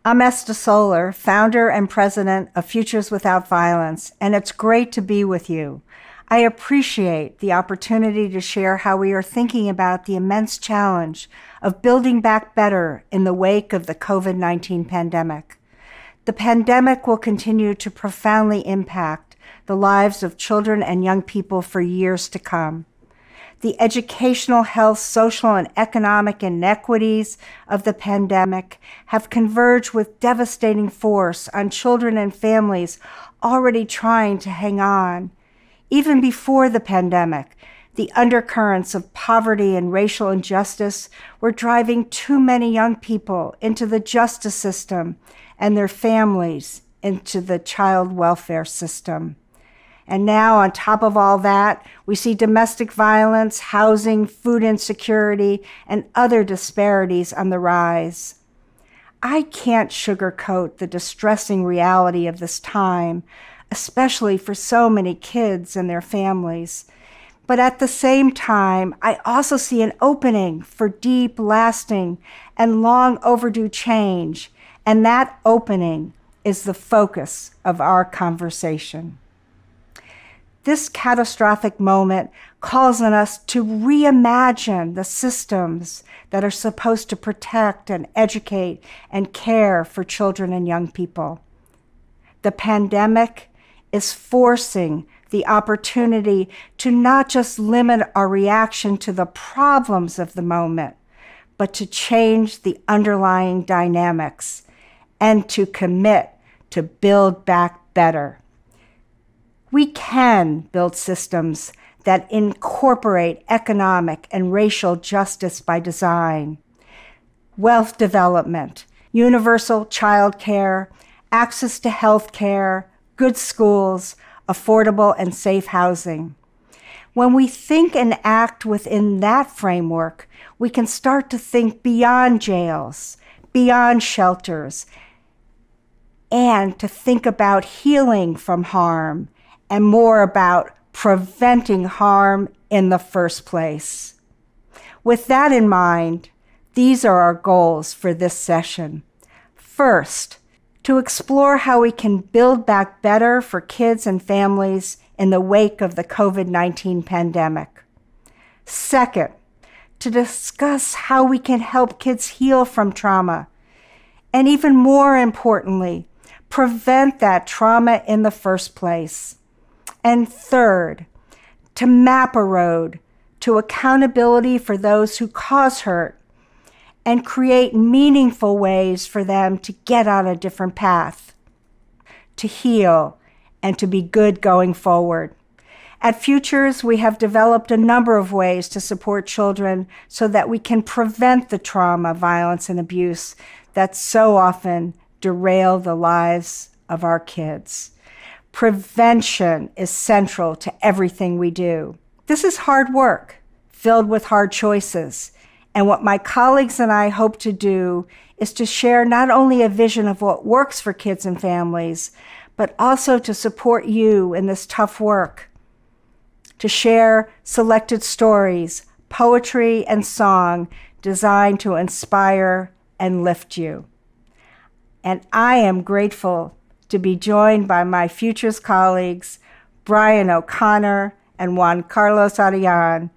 I'm Esta, founder and president of Futures Without Violence, and it's great to be with you. I appreciate the opportunity to share how we are thinking about the immense challenge of building back better in the wake of the COVID-19 pandemic. The pandemic will continue to profoundly impact the lives of children and young people for years to come. The educational, health, social, and economic inequities of the pandemic have converged with devastating force on children and families already trying to hang on. Even before the pandemic, the undercurrents of poverty and racial injustice were driving too many young people into the justice system and their families into the child welfare system. And now, on top of all that, we see domestic violence, housing, food insecurity, and other disparities on the rise. I can't sugarcoat the distressing reality of this time, especially for so many kids and their families. But at the same time, I also see an opening for deep, lasting, and long overdue change, and that opening is the focus of our conversation. This catastrophic moment calls on us to reimagine the systems that are supposed to protect and educate and care for children and young people. The pandemic is forcing the opportunity to not just limit our reaction to the problems of the moment, but to change the underlying dynamics and to commit to build back better. We can build systems that incorporate economic and racial justice by design, wealth development, universal child care, access to health care, good schools, affordable and safe housing. When we think and act within that framework, we can start to think beyond jails, beyond shelters, and to think about healing from harm and more about preventing harm in the first place. With that in mind, these are our goals for this session. First, to explore how we can build back better for kids and families in the wake of the COVID-19 pandemic. Second, to discuss how we can help kids heal from trauma, and even more importantly, prevent that trauma in the first place. And third, to map a road to accountability for those who cause hurt and create meaningful ways for them to get on a different path, to heal, and to be good going forward. At Futures, we have developed a number of ways to support children so that we can prevent the trauma, violence, and abuse that so often derail the lives of our kids. Prevention is central to everything we do. This is hard work, filled with hard choices. And what my colleagues and I hope to do is to share not only a vision of what works for kids and families, but also to support you in this tough work, to share selected stories, poetry, and song designed to inspire and lift you. And I am grateful to be joined by my Futures colleagues, Brian O'Connor and Juan Areán,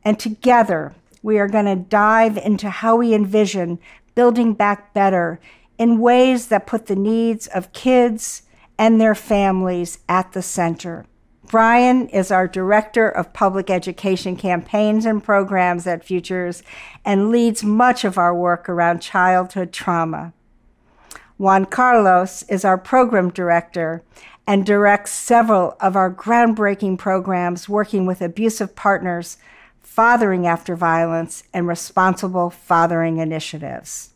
and together we are going to dive into how we envision building back better in ways that put the needs of kids and their families at the center. Brian is our Director of Public Education Campaigns and Programs at Futures and leads much of our work around childhood trauma. Juan Carlos is our Program Director and directs several of our groundbreaking programs working with abusive partners, fathering after violence, and responsible fathering initiatives.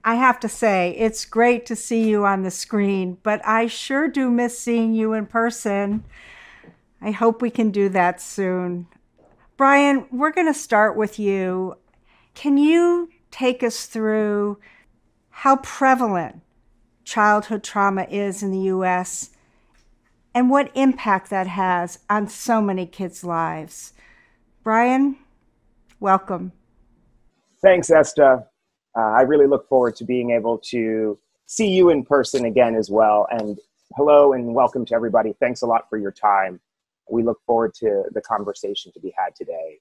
I have to say, it's great to see you on the screen, but I sure do miss seeing you in person. I hope we can do that soon. Brian, we're going to start with you. Can you take us through how prevalent childhood trauma is in the U.S. and what impact that has on so many kids' lives? Brian, welcome. Thanks, Esta. I really look forward to being able to see you in person again as well. And hello and welcome to everybody. Thanks a lot for your time. We look forward to the conversation to be had today.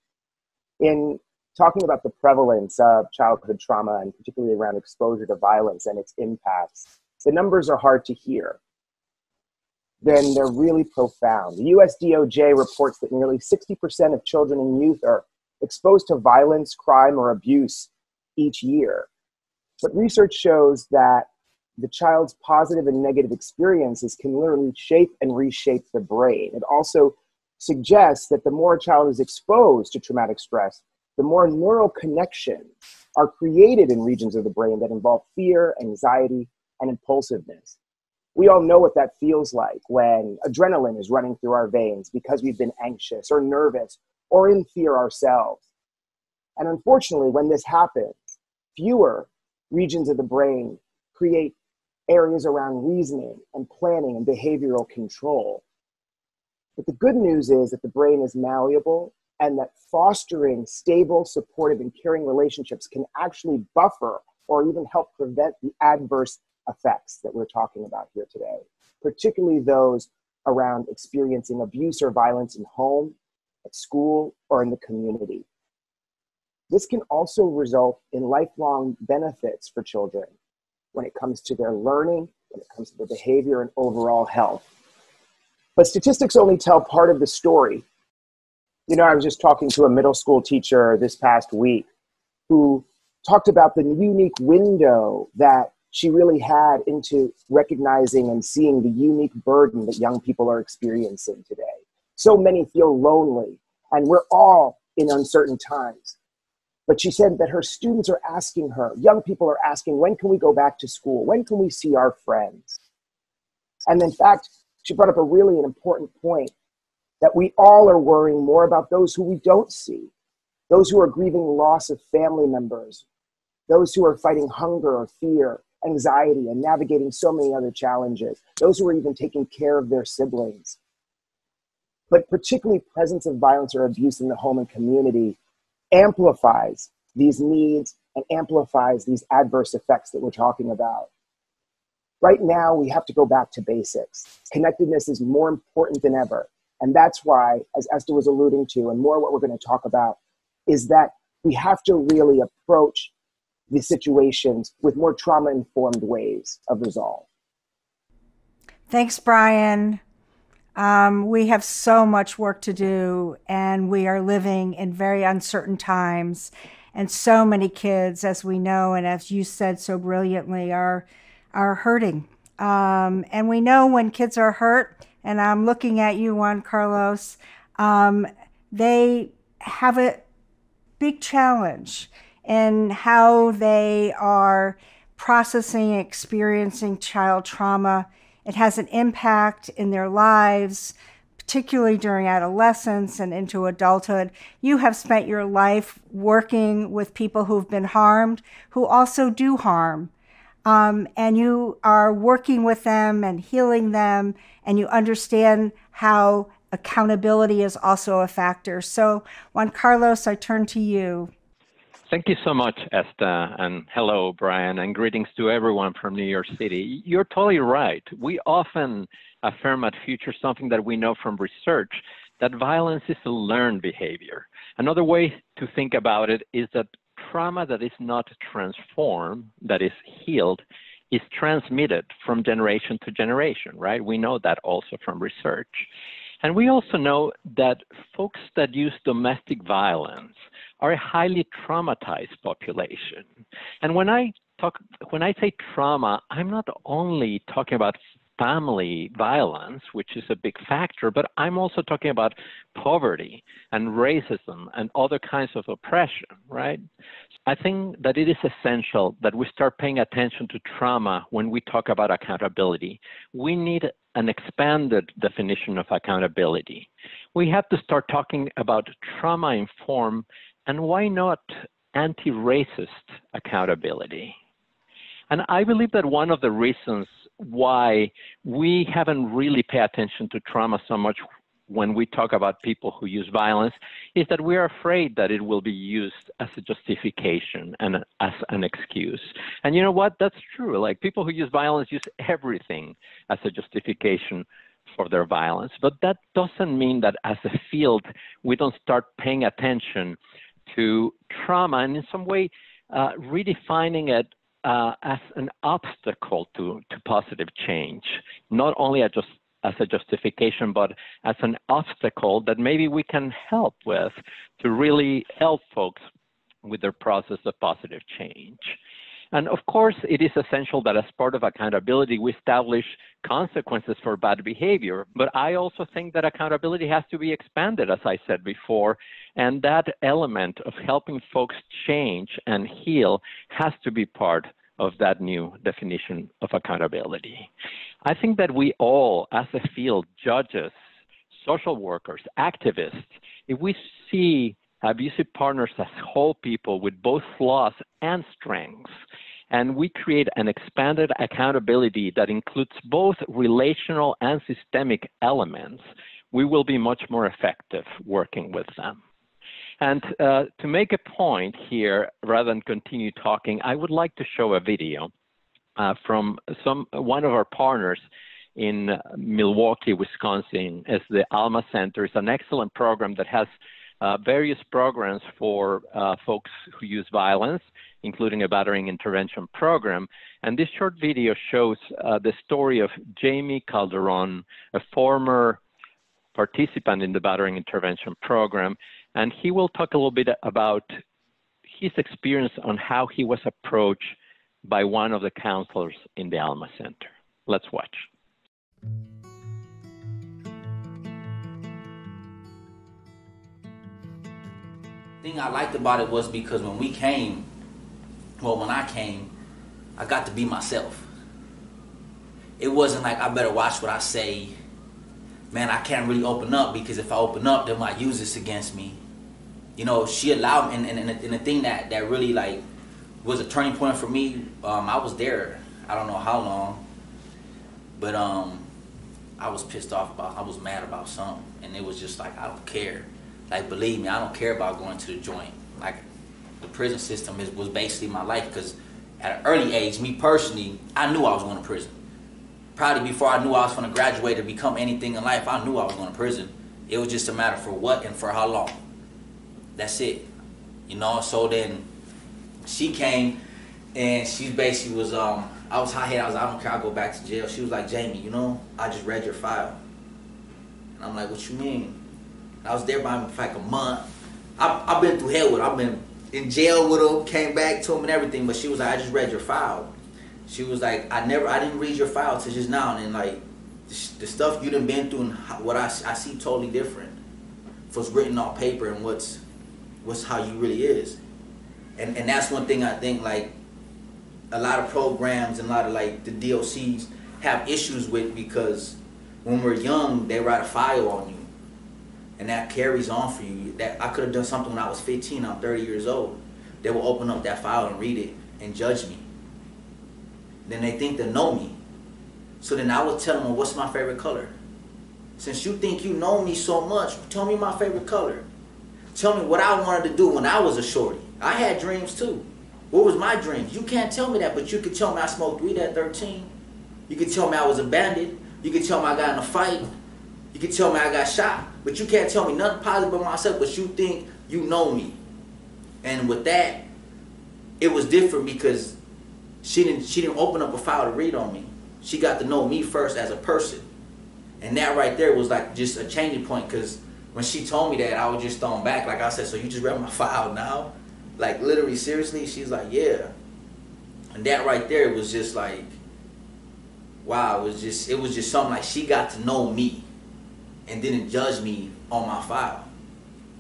In talking about the prevalence of childhood trauma, and particularly around exposure to violence and its impacts, the numbers are hard to hear. Then they're really profound. The US DOJ reports that nearly 60% of children and youth are exposed to violence, crime, or abuse each year. But research shows that the child's positive and negative experiences can literally shape and reshape the brain. It also suggests that the more a child is exposed to traumatic stress, the more neural connections are created in regions of the brain that involve fear, anxiety, and impulsiveness. We all know what that feels like when adrenaline is running through our veins because we've been anxious or nervous or in fear ourselves. And unfortunately, when this happens, fewer regions of the brain create areas around reasoning and planning and behavioral control. But the good news is that the brain is malleable and that fostering stable, supportive, and caring relationships can actually buffer or even help prevent the adverse effects that we're talking about here today, particularly those around experiencing abuse or violence in home, at school, or in the community. This can also result in lifelong benefits for children when it comes to their learning, when it comes to their behavior and overall health. But statistics only tell part of the story. You know, I was just talking to a middle school teacher this past week who talked about the unique window that she really had into recognizing and seeing the unique burden that young people are experiencing today. So many feel lonely, and we're all in uncertain times. But she said that her students are asking her, young people are asking, when can we go back to school? When can we see our friends? And in fact, she brought up a really important point that we all are worrying more about those who we don't see, those who are grieving loss of family members, those who are fighting hunger or fear, anxiety, and navigating so many other challenges, those who are even taking care of their siblings. But particularly presence of violence or abuse in the home and community amplifies these needs and amplifies these adverse effects that we're talking about. Right now, we have to go back to basics. Connectedness is more important than ever. And that's why, as Esta was alluding to, and more what we're going to talk about, is that we have to really approach these situations with more trauma-informed ways of resolve. Thanks, Brian. We have so much work to do, and we are living in very uncertain times. And so many kids, as we know, and as you said so brilliantly, are hurting. And we know when kids are hurt, and I'm looking at you, Juan Carlos, they have a big challenge in how they are processing and experiencing child trauma. It has an impact in their lives, particularly during adolescence and into adulthood. You have spent your life working with people who've been harmed, who also do harm. And you are working with them and healing them, and you understand how accountability is also a factor. So, Juan Carlos, I turn to you. Thank you so much, Esta, and hello, Brian, and greetings to everyone from New York City. You're totally right. We often affirm at Future something that we know from research, that violence is a learned behavior. Another way to think about it is that trauma that is not transformed, that is healed, is transmitted from generation to generation, right? We know that also from research. And we also know that folks that use domestic violence are a highly traumatized population. And when I say trauma, I'm not only talking about family violence, which is a big factor, but I'm also talking about poverty and racism and other kinds of oppression, right? I think that it is essential that we start paying attention to trauma when we talk about accountability. We need an expanded definition of accountability. We have to start talking about trauma-informed and why not anti-racist accountability. And I believe that one of the reasons why we haven't really paid attention to trauma so much when we talk about people who use violence is that we are afraid that it will be used as a justification and as an excuse. And you know what? That's true. Like, people who use violence use everything as a justification for their violence. But that doesn't mean that as a field, we don't start paying attention to trauma and in some way redefining it as an obstacle to positive change, not only as a justification, but as an obstacle that maybe we can help with to really help folks with their process of positive change. And of course, it is essential that as part of accountability, we establish consequences for bad behavior. But I also think that accountability has to be expanded, as I said before, and that element of helping folks change and heal has to be part of that new definition of accountability. I think that we all, as a field, judges, social workers, activists, if we see abusive partners as whole people with both flaws and strengths, and we create an expanded accountability that includes both relational and systemic elements, we will be much more effective working with them. And to make a point here, rather than continue talking, I would like to show a video from one of our partners in Milwaukee, Wisconsin. It's the Alma Center. It's an excellent program that has various programs for folks who use violence, including a battering intervention program. And this short video shows the story of Jamie Calderon, a former participant in the battering intervention program. And he will talk a little bit about his experience on how he was approached by one of the counselors in the Alma Center. Let's watch. The thing I liked about it was because when I came, I got to be myself. It wasn't like I better watch what I say. Man, I can't really open up because if I open up, they might use this against me. You know, she allowed me, and the thing that really like was a turning point for me, I was there, I don't know how long, but I was pissed off I was mad about something, and it was just like, I don't care. Like, believe me, I don't care about going to the joint. Like, the prison system was basically my life, because at an early age, me personally, I knew I was going to prison. Probably before I knew I was going to graduate or become anything in life, I knew I was going to prison. It was just a matter for what and for how long. That's it. You know, so then she came and she basically was, I was hot-headed. I was like, I don't care, I'll go back to jail. She was like, Jamie, you know, I just read your file. And I'm like, what you mean? I was there by him for like a month. I've been through hell with him. I've been in jail with him, came back to him and everything, but she was like, I just read your file. She was like, I didn't read your file till just now, and then like, the stuff you done been through and what I see totally different. What's written on paper and what's how you really is. And that's one thing I think like a lot of programs and a lot of like the DOCs have issues with, because when we're young, they write a file on you. And that carries on for you. That I could have done something when I was 15, I'm 30 years old. They will open up that file and read it and judge me. Then they think they know me. So then I would tell them, well, what's my favorite color? Since you think you know me so much, tell me my favorite color. Tell me what I wanted to do when I was a shorty. I had dreams too. What was my dreams? You can't tell me that, but you could tell me I smoked weed at 13. You could tell me I was a bandit. You could tell me I got in a fight. You could tell me I got shot. But you can't tell me nothing positive about myself, but you think you know me. And with that, it was different because she didn't open up a file to read on me. She got to know me first as a person. And that right there was like just a changing point, because when she told me that, I was just thrown back. Like I said, so you just read my file now? Like literally, seriously? She's like, yeah. And that right there was just like, wow, it was just something like she got to know me and didn't judge me on my file.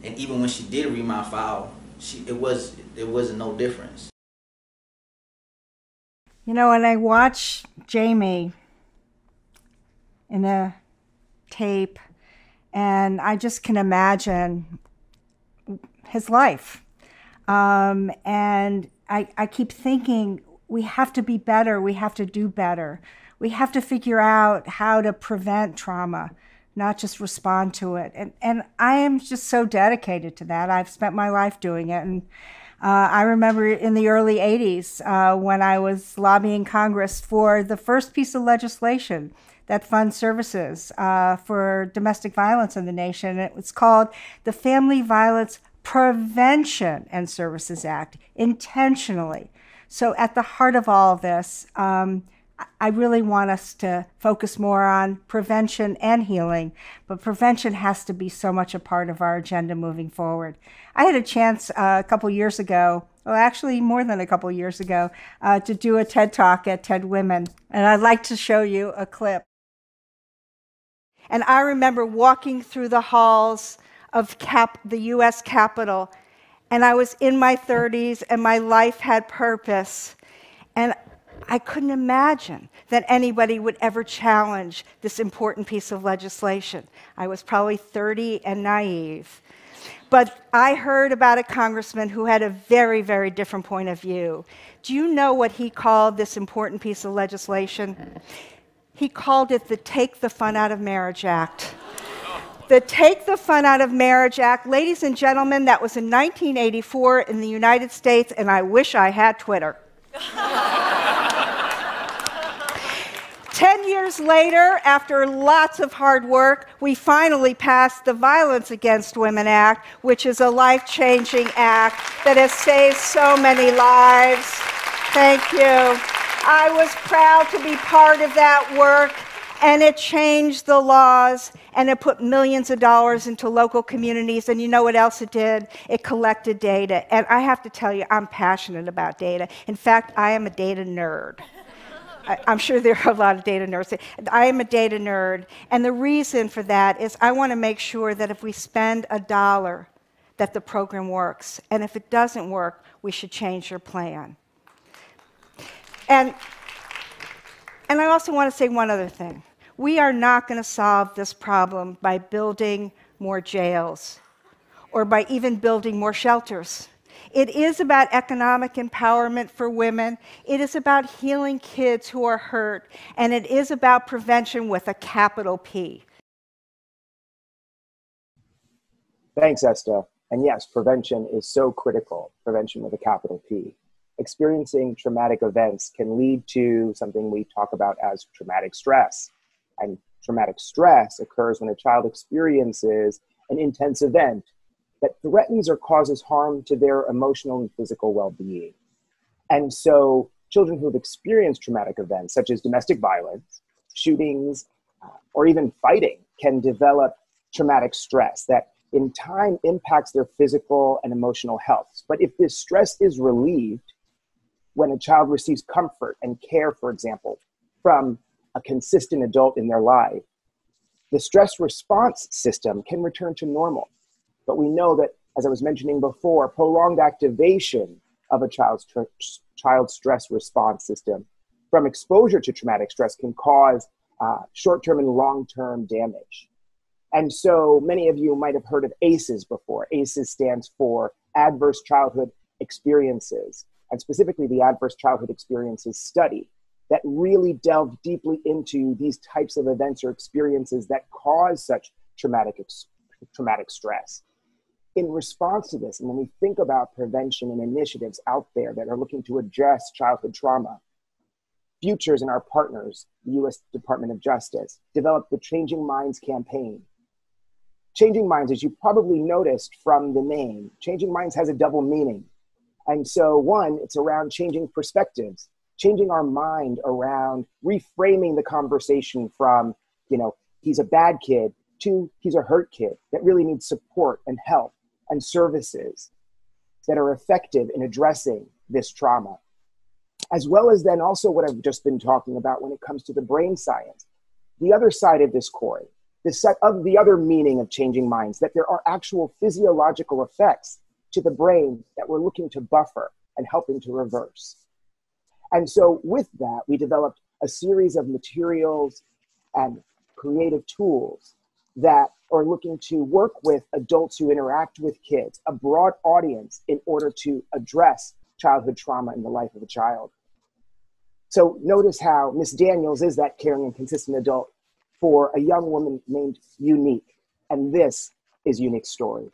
And even when she did read my file, it wasn't no difference. You know, when I watch Jamie in a tape, and I just can imagine his life. And I keep thinking, we have to be better, we have to do better. We have to figure out how to prevent trauma, not just respond to it. And I am just so dedicated to that. I've spent my life doing it. And I remember in the early 80s when I was lobbying Congress for the first piece of legislation that funds services for domestic violence in the nation. It was called the Family Violence Prevention and Services Act, intentionally. So at the heart of all of this, I really want us to focus more on prevention and healing, but prevention has to be so much a part of our agenda moving forward. I had a chance a couple years ago, well, actually more than a couple years ago, to do a TED Talk at TED Women, and I'd like to show you a clip. And I remember walking through the halls of the U.S. Capitol, and I was in my 30s, and my life had purpose, and I couldn't imagine that anybody would ever challenge this important piece of legislation. I was probably 30 and naive. But I heard about a congressman who had a very, very different point of view. Do you know what he called this important piece of legislation? He called it the Take the Fun Out of Marriage Act. The Take the Fun Out of Marriage Act, ladies and gentlemen, that was in 1984 in the United States, and I wish I had Twitter. 10 years later, after lots of hard work, we finally passed the Violence Against Women Act, which is a life-changing act that has saved so many lives. Thank you. I was proud to be part of that work, and it changed the laws, and it put millions of dollars into local communities, and you know what else it did? It collected data, and I have to tell you, I'm passionate about data. In fact, I am a data nerd. I'm sure there are a lot of data nerds. I am a data nerd, and the reason for that is I want to make sure that if we spend $1, that the program works, and if it doesn't work, we should change your plan. And I also want to say one other thing. We are not going to solve this problem by building more jails or by even building more shelters. It is about economic empowerment for women. It is about healing kids who are hurt. And it is about prevention with a capital P. Thanks, Esta. And yes, prevention is so critical, prevention with a capital P. Experiencing traumatic events can lead to something we talk about as traumatic stress. And traumatic stress occurs when a child experiences an intense event that threatens or causes harm to their emotional and physical well-being. And so children who have experienced traumatic events, such as domestic violence, shootings, or even fighting, can develop traumatic stress that in time impacts their physical and emotional health. But if this stress is relieved, when a child receives comfort and care, for example, from a consistent adult in their life, the stress response system can return to normal. But we know that, as I was mentioning before, prolonged activation of a child's stress response system from exposure to traumatic stress can cause short-term and long-term damage. And so many of you might have heard of ACEs before. ACEs stands for Adverse Childhood Experiences, and specifically the Adverse Childhood Experiences study that really delved deeply into these types of events or experiences that cause such traumatic stress. In response to this, and when we think about prevention and initiatives out there that are looking to address childhood trauma, Futures and our partners, the U.S. Department of Justice, developed the Changing Minds campaign. Changing Minds, as you probably noticed from the name, Changing Minds has a double meaning. And so one, it's around changing perspectives, changing our mind around reframing the conversation from, he's a bad kid to he's a hurt kid that really needs support and help and services that are effective in addressing this trauma. As well as then also what I've just been talking about when it comes to the brain science. The other side of this coin, the other meaning of Changing Minds, that there are actual physiological effects to the brain that we're looking to buffer and helping to reverse. And so with that, we developed a series of materials and creative tools that are looking to work with adults who interact with kids, a broad audience, in order to address childhood trauma in the life of a child. So notice how Miss Daniels is that caring and consistent adult for a young woman named Unique. And this is Unique's story.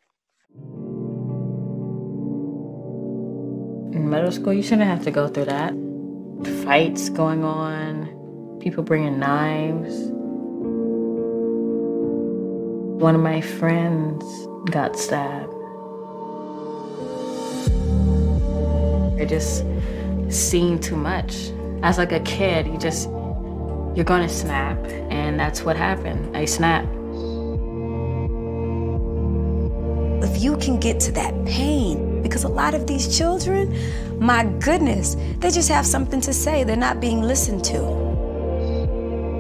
In middle school, you shouldn't have to go through that. Fights going on, people bringing knives. One of my friends got stabbed. It just seemed too much. As like a kid, you're gonna snap, and that's what happened. I snapped. If you can get to that pain, because a lot of these children, my goodness, they just have something to say. They're not being listened to.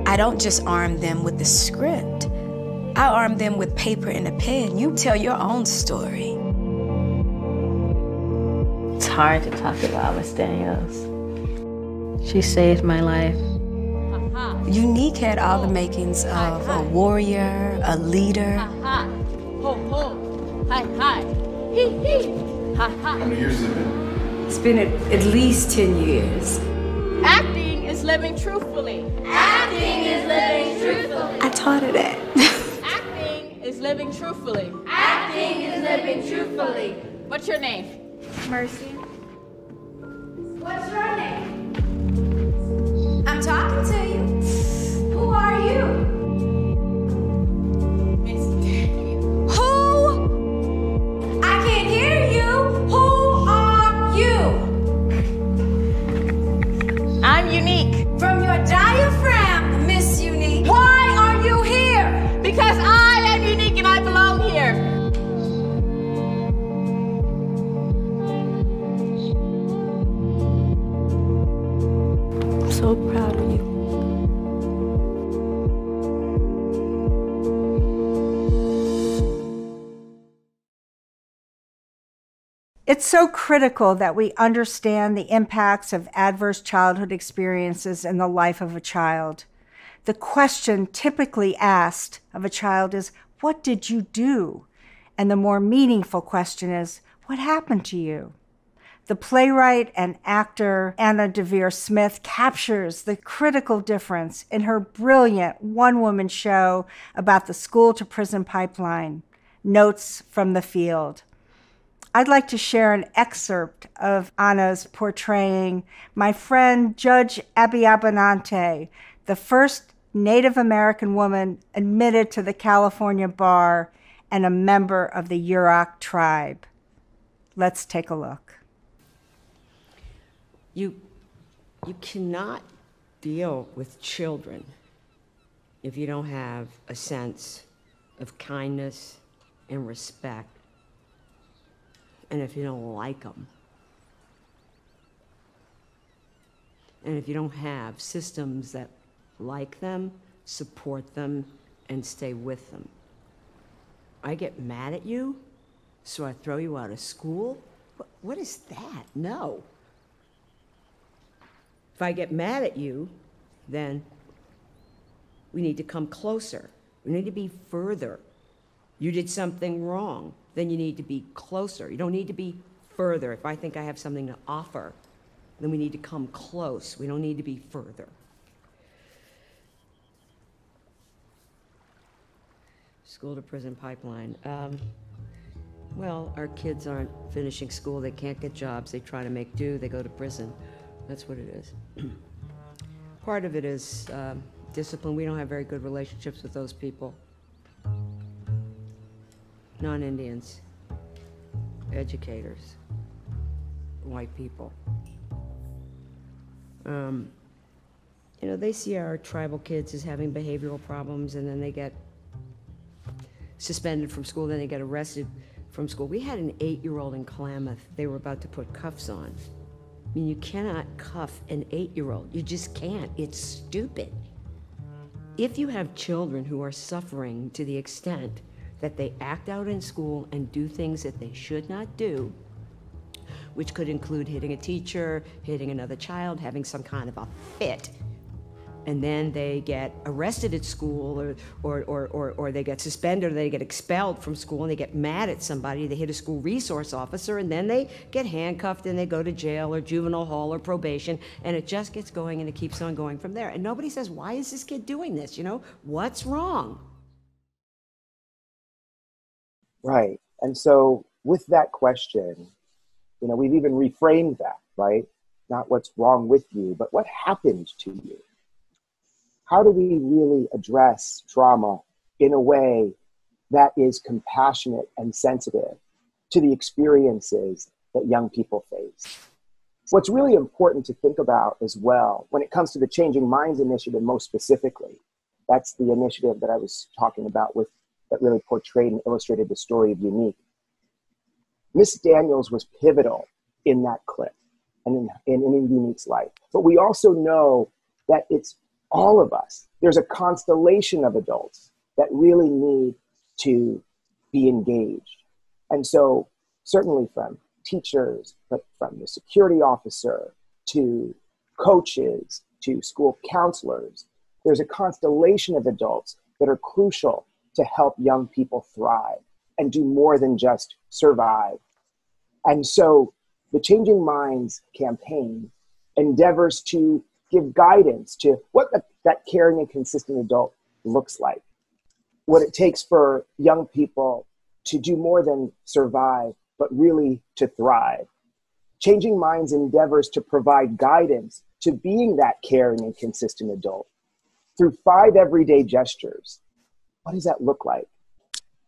I don't just arm them with the script. I arm them with paper and a pen. You tell your own story. It's hard to talk about Miss Daniels. She saved my life. Unique had all the makings of a warrior, a leader. Ho, ho. Hi, hi. Hee, hee. Ha, ha. How many years has it been? It's been at least 10 years. Acting is living truthfully. Acting is living truthfully. I taught her that. Acting is living truthfully. Acting is living truthfully. What's your name? Mercy. What's your name? I'm talking to you. Who are you? Miss Daniels. Who? I can't hear you. Who are you? I'm Unique. From your diaphragm, Miss Unique. Why are you here? Because I am unique and I belong here. I'm so proud of you. It's so critical that we understand the impacts of adverse childhood experiences in the life of a child. The question typically asked of a child is, what did you do? And the more meaningful question is, what happened to you? The playwright and actor Anna Devere Smith captures the critical difference in her brilliant one-woman show about the school-to-prison pipeline, Notes from the Field. I'd like to share an excerpt of Anna's portraying my friend Judge Abby Abinante, the first Native American woman admitted to the California bar and a member of the Yurok tribe. Let's take a look. You cannot deal with children if you don't have a sense of kindness and respect, and if you don't like them, and if you don't have systems that like them, support them, and stay with them. I get mad at you, so I throw you out of school? What is that? No. If I get mad at you, then we need to come closer. We need to be further. You did something wrong, then you need to be closer. You don't need to be further. If I think I have something to offer, then we need to come close. We don't need to be further. School to prison pipeline. Well, our kids aren't finishing school. They can't get jobs. They try to make do. They go to prison. That's what it is. Part of it is discipline. We don't have very good relationships with those people. Non-Indians, educators, white people. You know, they see our tribal kids as having behavioral problems, and then they get suspended from school, then they get arrested from school. We had an 8-year-old in Klamath. They were about to put cuffs on. I mean, you cannot cuff an 8-year-old. You just can't. It's stupid. If you have children who are suffering to the extent that they act out in school and do things that they should not do, which could include hitting a teacher, hitting another child, having some kind of a fit, and then they get arrested at school, or they get suspended, or they get expelled from school, and they get mad at somebody, they hit a school resource officer, and then they get handcuffed and they go to jail or juvenile hall or probation, and it just gets going and it keeps on going from there. And nobody says, why is this kid doing this? What's wrong? Right. And so with that question, we've even reframed that, right? Not what's wrong with you, but what happened to you? How do we really address trauma in a way that is compassionate and sensitive to the experiences that young people face? What's really important to think about as well, when it comes to the Changing Minds initiative, most specifically, that's the initiative that I was talking about that really portrayed and illustrated the story of Unique. Miss Daniels was pivotal in that clip and in Unique's life. But we also know that it's all of us. There's a constellation of adults that really need to be engaged. And so certainly from teachers, but from the security officer to coaches to school counselors, there's a constellation of adults that are crucial to help young people thrive and do more than just survive. And so the Changing Minds campaign endeavors to give guidance to what that caring and consistent adult looks like, what it takes for young people to do more than survive, but really to thrive. Changing Minds endeavors to provide guidance to being that caring and consistent adult through 5 everyday gestures. What does that look like?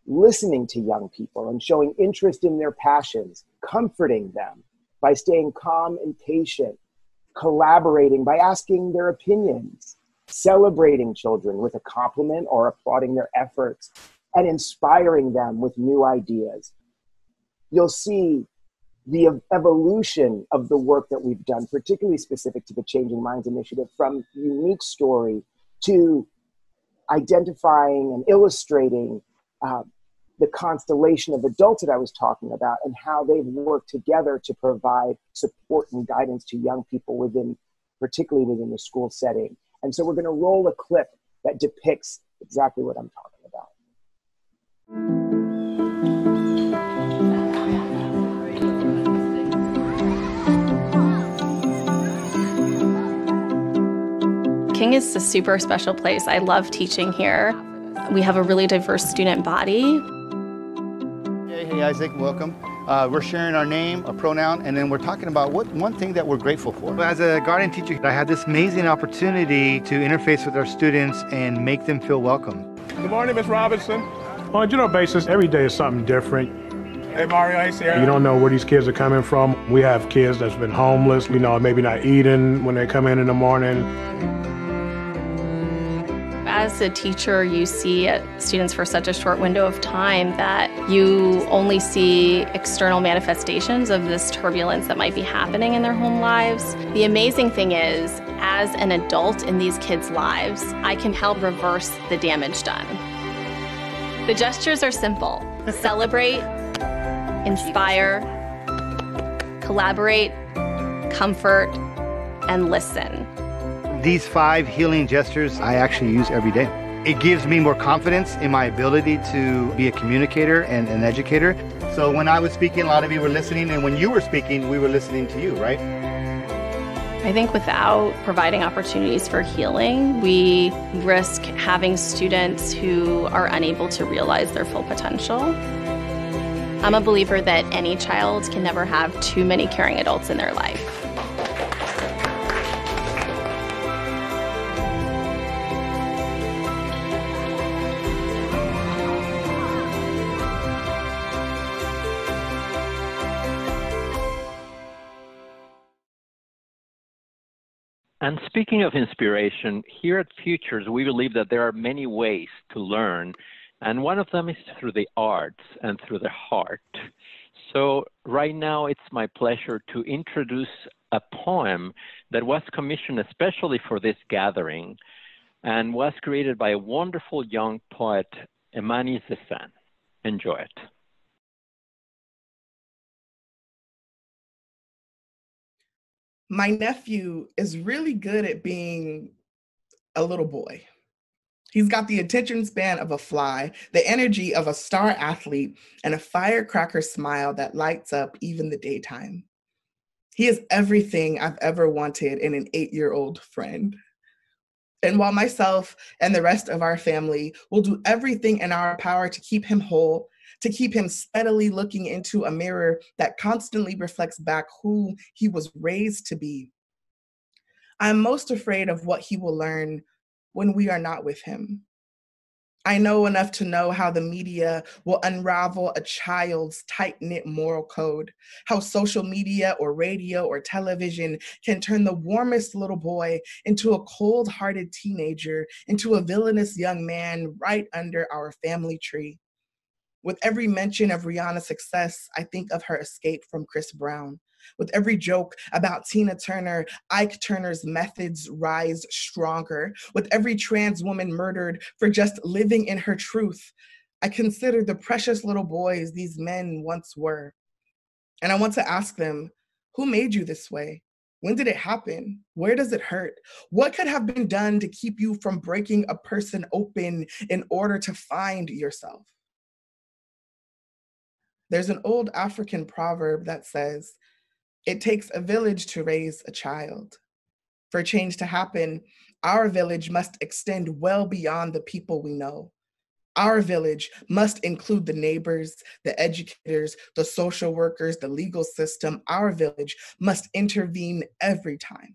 Listening to young people and showing interest in their passions, comforting them by staying calm and patient, collaborating by asking their opinions, celebrating children with a compliment or applauding their efforts, and inspiring them with new ideas. You'll see the evolution of the work that we've done, particularly specific to the Changing Minds initiative, from Unique story to identifying and illustrating the constellation of adults that I was talking about and how they've worked together to provide support and guidance to young people particularly within the school setting. And so we're going to roll a clip that depicts exactly what I'm talking about. King is a super special place. I love teaching here. We have a really diverse student body. Hey Isaac, welcome. We're sharing our name, a pronoun, and then we're talking about one thing that we're grateful for. As a guardian teacher, I had this amazing opportunity to interface with our students and make them feel welcome. Good morning, Ms. Robinson. On a general basis, every day is something different. Hey Mario, hey Sierra. You don't know where these kids are coming from. We have kids that's been homeless, maybe not eating when they come in the morning. As a teacher, you see students for such a short window of time that you only see external manifestations of this turbulence that might be happening in their home lives. The amazing thing is, as an adult in these kids' lives, I can help reverse the damage done. The gestures are simple. Celebrate, inspire, collaborate, comfort, and listen. These 5 healing gestures I actually use every day. It gives me more confidence in my ability to be a communicator and an educator. So when I was speaking, a lot of you were listening, and when you were speaking, we were listening to you, right? I think without providing opportunities for healing, we risk having students who are unable to realize their full potential. I'm a believer that any child can never have too many caring adults in their life. And speaking of inspiration, here at Futures, we believe that there are many ways to learn, and one of them is through the arts and through the heart. So right now, it's my pleasure to introduce a poem that was commissioned especially for this gathering and was created by a wonderful young poet, Emani Zessan. Enjoy it. My nephew is really good at being a little boy. He's got the attention span of a fly, the energy of a star athlete, and a firecracker smile that lights up even the daytime. He is everything I've ever wanted in an 8-year-old friend. And while myself and the rest of our family will do everything in our power to keep him whole, to keep him steadily looking into a mirror that constantly reflects back who he was raised to be, I'm most afraid of what he will learn when we are not with him. I know enough to know how the media will unravel a child's tight-knit moral code, how social media or radio or television can turn the warmest little boy into a cold-hearted teenager, into a villainous young man right under our family tree. With every mention of Rihanna's success, I think of her escape from Chris Brown. With every joke about Tina Turner, Ike Turner's methods rise stronger. With every trans woman murdered for just living in her truth, I consider the precious little boys these men once were. And I want to ask them, who made you this way? When did it happen? Where does it hurt? What could have been done to keep you from breaking a person open in order to find yourself? There's an old African proverb that says, it takes a village to raise a child. For change to happen, our village must extend well beyond the people we know. Our village must include the neighbors, the educators, the social workers, the legal system. Our village must intervene every time.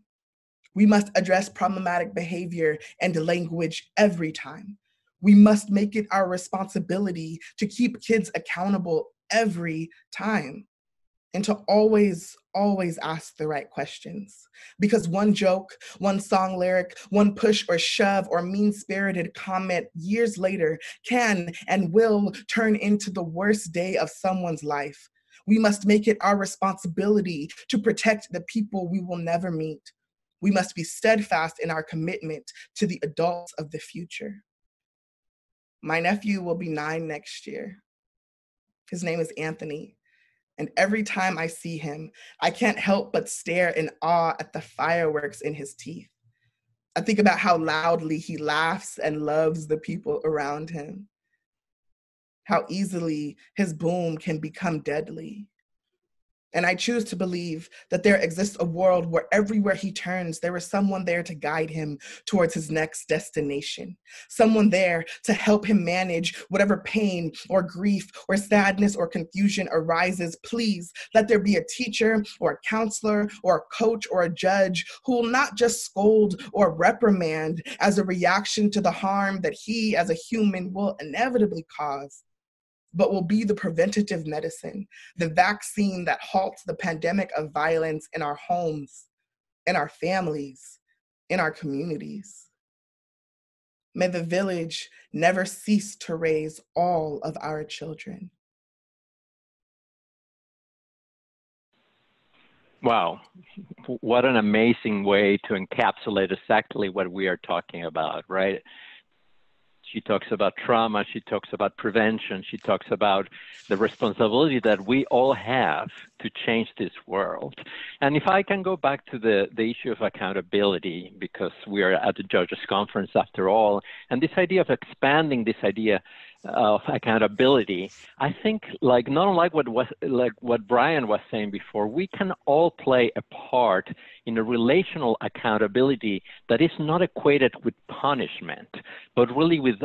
We must address problematic behavior and language every time. We must make it our responsibility to keep kids accountable every time. And to always, always ask the right questions. Because one joke, one song lyric, one push or shove or mean-spirited comment years later can and will turn into the worst day of someone's life. We must make it our responsibility to protect the people we will never meet. We must be steadfast in our commitment to the adults of the future. My nephew will be 9 next year. His name is Anthony. And every time I see him, I can't help but stare in awe at the fireworks in his teeth. I think about how loudly he laughs and loves the people around him, how easily his boom can become deadly. And I choose to believe that there exists a world where everywhere he turns, there is someone there to guide him towards his next destination. Someone there to help him manage whatever pain or grief or sadness or confusion arises. Please let there be a teacher or a counselor or a coach or a judge who will not just scold or reprimand as a reaction to the harm that he as a human will inevitably cause, but will be the preventative medicine, the vaccine that halts the pandemic of violence in our homes, in our families, in our communities. May the village never cease to raise all of our children. Wow, what an amazing way to encapsulate exactly what we are talking about, right? She talks about trauma, she talks about prevention, she talks about the responsibility that we all have to change this world. And if I can go back to the issue of accountability, because we are at the Judges Conference after all, and this idea of expanding this idea of accountability, I think not unlike what Brian was saying before, we can all play a part in a relational accountability that is not equated with punishment, but really with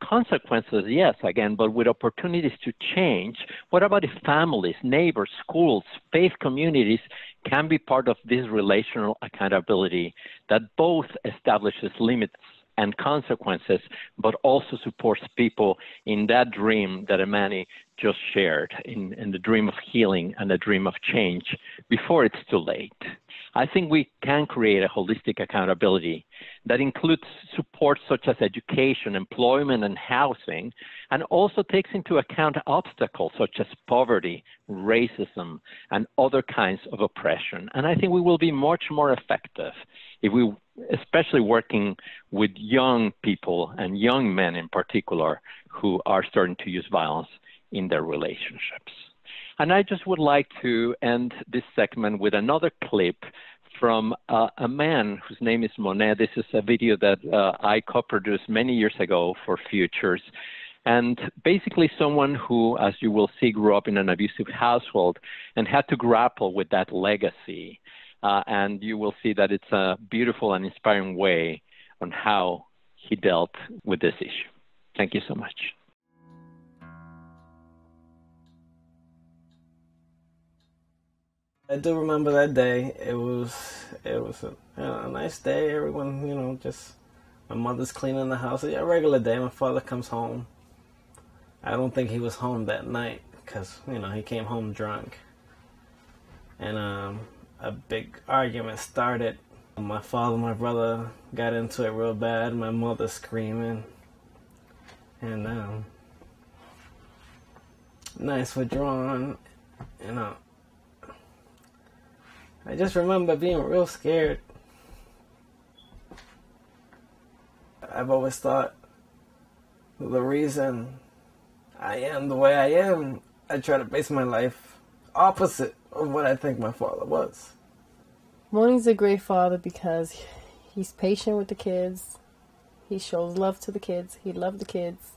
consequences, yes, again, but with opportunities to change. What about if families, neighbors, schools, faith communities can be part of this relational accountability that both establishes limits and consequences, but also supports people in that dream that Imani just shared, in the dream of healing and the dream of change before it's too late. I think we can create a holistic accountability that includes support such as education, employment, and housing, and also takes into account obstacles such as poverty, racism, and other kinds of oppression. And I think we will be much more effective if we, especially working with young people and young men in particular, who are starting to use violence in their relationships. And I just would like to end this segment with another clip from a man whose name is Monet. This is a video that I co-produced many years ago for Futures. And basically someone who, as you will see, grew up in an abusive household and had to grapple with that legacy. And you will see that it's a beautiful and inspiring way on how he dealt with this issue. Thank you so much. I do remember that day. It was a nice day. Everyone, just my mother's cleaning the house. A regular day. My father comes home. I don't think he was home that night because, he came home drunk. And a big argument started. My father and my brother got into it real bad. My mother screaming. And nice withdrawn. I just remember being real scared. I've always thought the reason I am the way I am, I try to base my life opposite of what I think my father was. Moni's a great father because he's patient with the kids. He shows love to the kids. He loved the kids.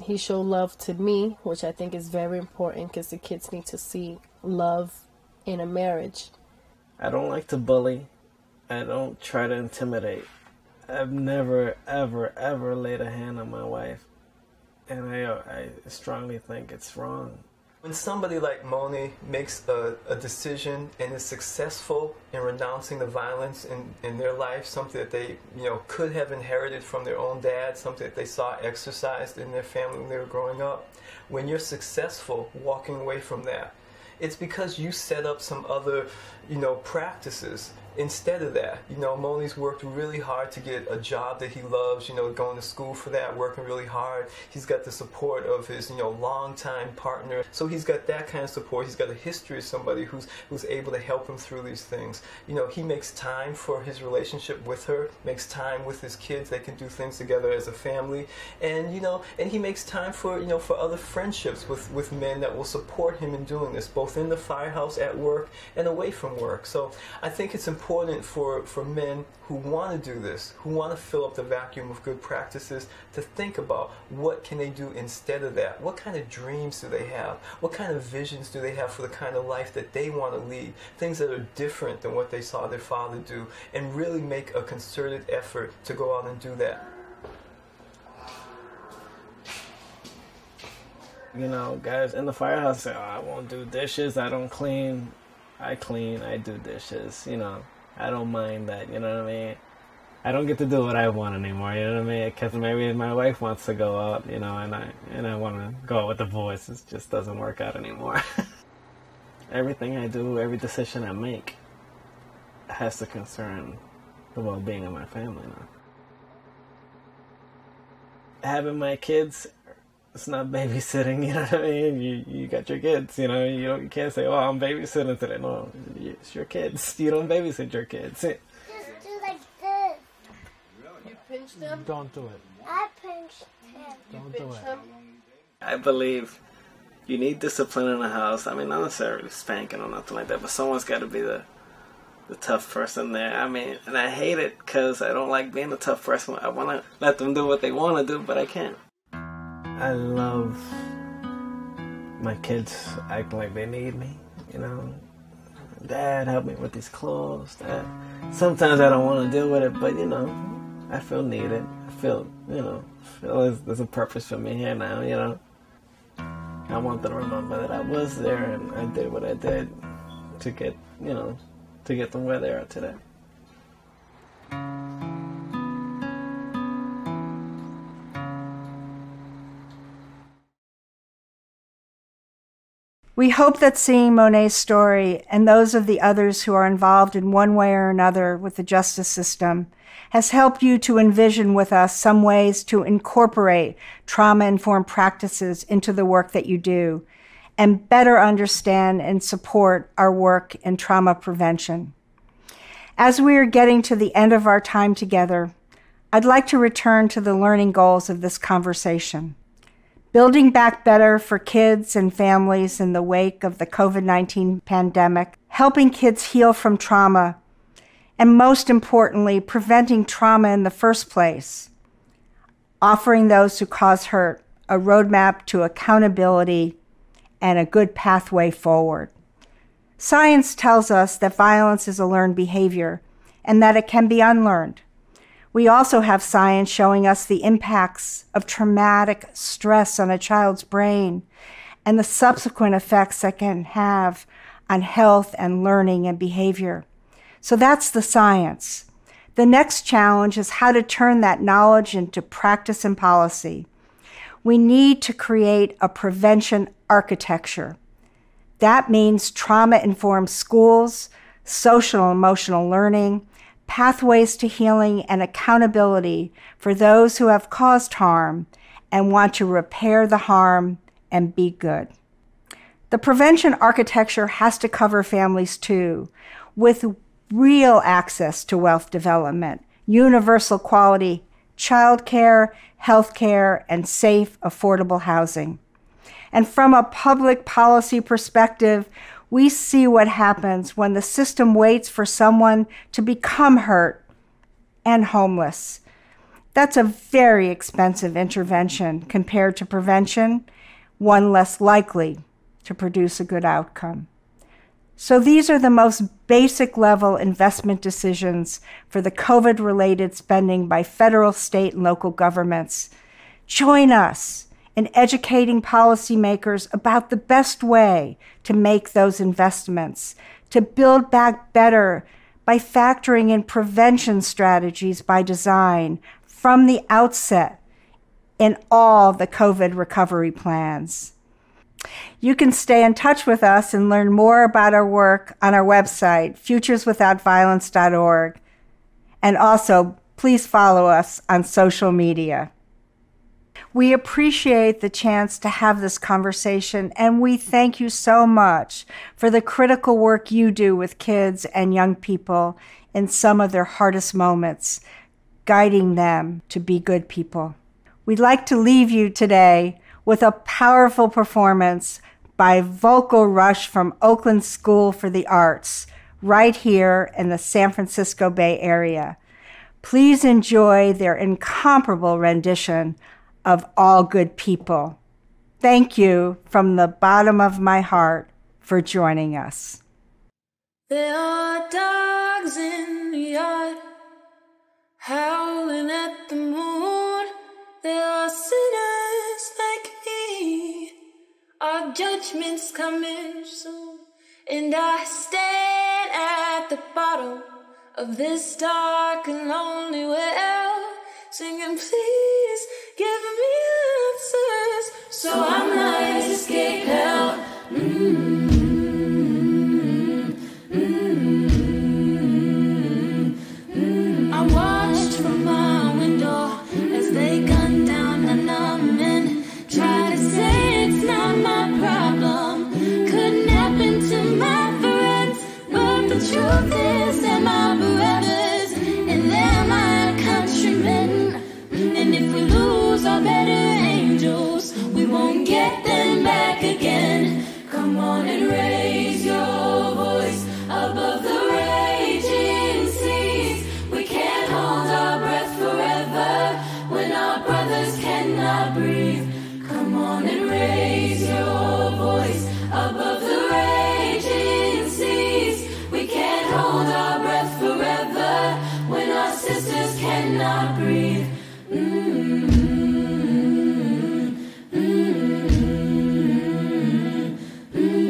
He showed love to me, which I think is very important because the kids need to see love in a marriage. I don't like to bully. I don't try to intimidate. I've never, ever, ever laid a hand on my wife. And I strongly think it's wrong. When somebody like Moni makes a decision and is successful in renouncing the violence in their life, something that they could have inherited from their own dad, something that they saw exercised in their family when they were growing up, when you're successful walking away from that, it's because you set up some other, practices instead of that. Moni's worked really hard to get a job that he loves, going to school for that, working really hard. He's got the support of his, longtime partner. So he's got that kind of support. He's got a history of somebody who's able to help him through these things. He makes time for his relationship with her, makes time with his kids. They can do things together as a family. And, and he makes time for, for other friendships with men that will support him in doing this, both in the firehouse, at work, and away from work. So I think it's important for men who want to do this, who want to fill up the vacuum of good practices, to think about what can they do instead of that. What kind of dreams do they have? What kind of visions do they have for the kind of life that they want to lead? Things that are different than what they saw their father do, and really make a concerted effort to go out and do that. Guys in the firehouse say, I won't do dishes, I don't clean. I clean, I do dishes, I don't mind that, you know what I mean? I don't get to do what I want anymore, you know what I mean? Because maybe my wife wants to go out, and I want to go out with the boys. It just doesn't work out anymore. Everything I do, every decision I make has to concern the well-being of my family now. Having my kids, it's not babysitting, you know what I mean? You got your kids, you can't say, I'm babysitting today. No, it's your kids. You don't babysit your kids. Just do like this. You pinch them? Don't do it. I pinched him. Don't do it. I believe you need discipline in the house. I mean, not necessarily spanking or nothing like that, but someone's got to be the tough person there. I mean, and I hate it because I don't like being the tough person. I want to let them do what they want to do, but I can't. I love my kids acting like they need me, Dad, help me with these clothes. Dad. Sometimes I don't want to deal with it, but, I feel needed. I feel there's a purpose for me here now, I want them to remember that I was there and I did what I did to get them where they are today. We hope that seeing Monet's story and those of the others who are involved in one way or another with the justice system has helped you to envision with us some ways to incorporate trauma-informed practices into the work that you do and better understand and support our work in trauma prevention. As we are getting to the end of our time together, I'd like to return to the learning goals of this conversation. Building back better for kids and families in the wake of the COVID-19 pandemic helping kids heal from trauma, and most importantly, preventing trauma in the first place, offering those who cause hurt a roadmap to accountability and a good pathway forward. Science tells us that violence is a learned behavior and that it can be unlearned. We also have science showing us the impacts of traumatic stress on a child's brain and the subsequent effects that can have on health and learning and behavior. So that's the science. The next challenge is how to turn that knowledge into practice and policy. We need to create a prevention architecture. That means trauma-informed schools, social and emotional learning, pathways to healing, and accountability for those who have caused harm and want to repair the harm and be good. The prevention architecture has to cover families too, with real access to wealth development, universal quality childcare, healthcare, and safe, affordable housing. And from a public policy perspective, we see what happens when the system waits for someone to become hurt and homeless. That's a very expensive intervention compared to prevention, one less likely to produce a good outcome. So these are the most basic level investment decisions for the COVID-related spending by federal, state, and local governments. Join us in educating policymakers about the best way to make those investments, to build back better by factoring in prevention strategies by design from the outset in all the COVID recovery plans. You can stay in touch with us and learn more about our work on our website, futureswithoutviolence.org. And also, please follow us on social media. We appreciate the chance to have this conversation, and we thank you so much for the critical work you do with kids and young people in some of their hardest moments, guiding them to be good people. We'd like to leave you today with a powerful performance by Vocal Rush from Oakland School for the Arts, right here in the San Francisco Bay Area. Please enjoy their incomparable rendition of All Good People. Thank you from the bottom of my heart for joining us. There are dogs in the yard, howling at the moon. There are sinners like me, our judgment's coming soon. And I stand at the bottom of this dark and lonely well, singing, please give me answers, so I might escape hell. I watched from my window as they gunned down another men, try to say it's not my problem, couldn't happen to my friends, but the truth is they're my brothers and they're my countrymen. And if we lose our better angels, we won't get them back again. Come on and raise your voice above the raging seas. We can't hold our breath forever when our brothers cannot breathe. Come on and raise your voice above the raging seas. We can't hold our breath forever when our sisters cannot breathe.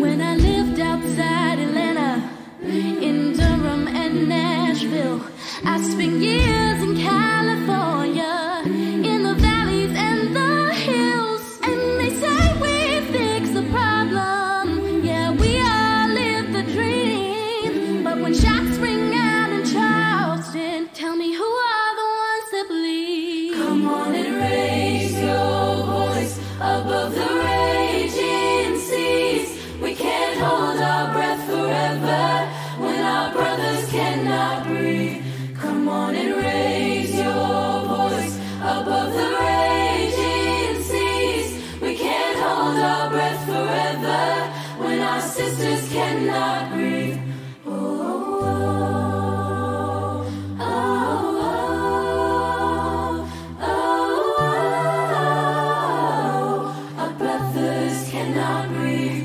When I lived outside Atlanta, in Durham and Nashville, I spent years in California, in the valleys and the hills, and they say we fix the problem. Yeah, we all live the dream, but when shots ring out in Charleston, tell me who are the ones that bleed? Come on and raise your voice above the raging seas. We can't hold our breath forever when our brothers cannot breathe. Come on and raise your voice above the raging seas. We can't hold our breath forever when our sisters cannot breathe. Others cannot breathe.